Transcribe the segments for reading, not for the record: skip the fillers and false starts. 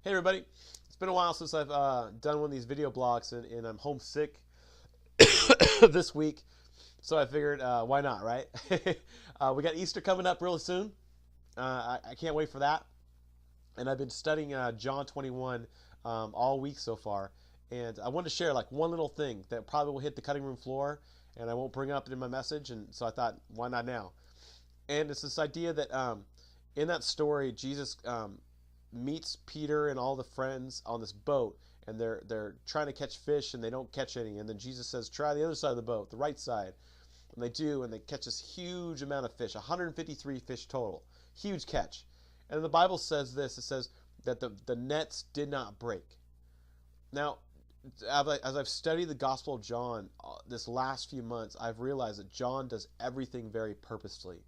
Hey everybody, it's been a while since I've done one of these video blogs, and I'm homesick this week, so I figured why not, right? We got Easter coming up really soon. I can't wait for that, and I've been studying John 21 all week so far, and I wanted to share like one little thing that probably will hit the cutting room floor, and I won't bring up in my message, and so I thought, why not now? And it's this idea that in that story, Jesus meets Peter and all the friends on this boat, and they're trying to catch fish and they don't catch any. And then Jesus says, "Try the other side of the boat, the right side." And they do, and they catch this huge amount of fish, 153 fish total, huge catch. And the Bible says this: it says that the nets did not break. Now, as I've studied the Gospel of John this last few months, I've realized that John does everything very purposefully.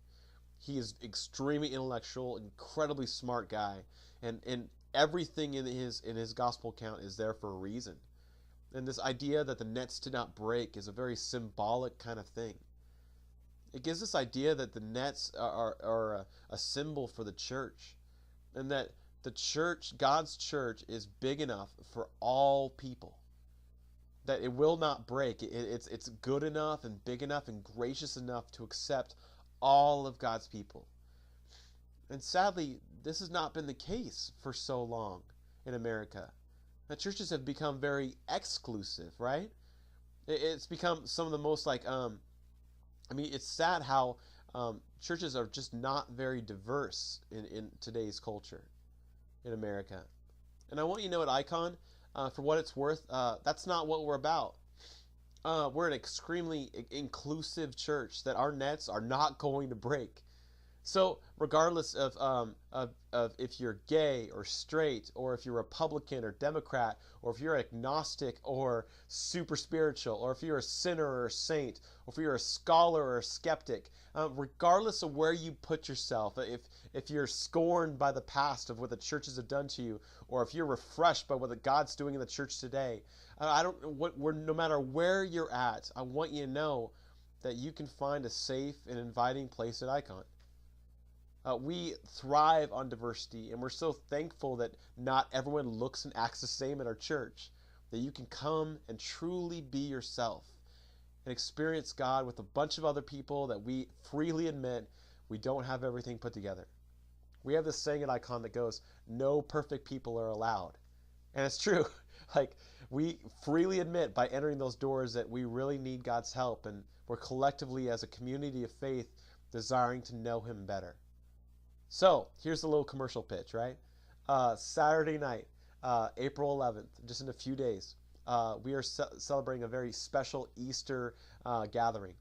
He is extremely intellectual, incredibly smart guy, and everything in his gospel account is there for a reason. And this idea that the nets did not break is a very symbolic kind of thing. It gives this idea that the nets are a symbol for the church, and that the church, God's church, is big enough for all people. That it will not break. It's good enough and big enough and gracious enough to accept all of God's people. And sadly, this has not been the case for so long in America. The churches have become very exclusive, right? It's become some of the most it's sad how churches are just not very diverse in today's culture in America. And I want you to know at Icon, for what it's worth, that's not what we're about. We're an extremely inclusive church that our nets are not going to break. So regardless of if you're gay or straight, or if you're Republican or Democrat, or if you're agnostic or super spiritual, or if you're a sinner or a saint, or if you're a scholar or a skeptic, regardless of where you put yourself, if you're scorned by the past of what the churches have done to you, or if you're refreshed by what God's doing in the church today, no matter where you're at, I want you to know that you can find a safe and inviting place at Icon. We thrive on diversity, and we're so thankful that not everyone looks and acts the same at our church, that you can come and truly be yourself and experience God with a bunch of other people that we freely admit we don't have everything put together. We have this saying at Icon that goes, "No perfect people are allowed." And it's true. Like, we freely admit by entering those doors that we really need God's help, and we're collectively, as a community of faith, desiring to know Him better. So here's a little commercial pitch, right? Saturday night, April 11th, just in a few days, we are celebrating a very special Easter gathering.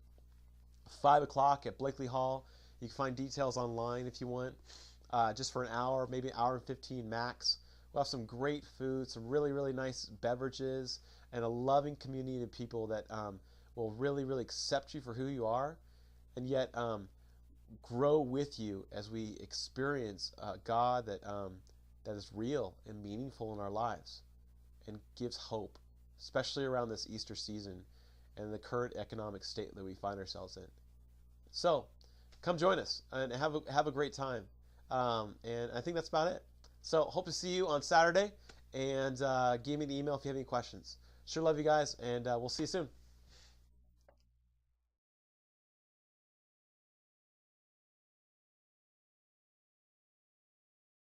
5 o'clock at Blakely Hall. You can find details online if you want. Just for an hour, maybe an hour and 15 max. We'll have some great food, some really, really nice beverages, and a loving community of people that will really, really accept you for who you are, and yet grow with you as we experience God that is real and meaningful in our lives and gives hope, especially around this Easter season and the current economic state that we find ourselves in. So come join us and have a great time. And I think that's about it. So hope to see you on Saturday, and give me an email if you have any questions. Sure love you guys, and we'll see you soon.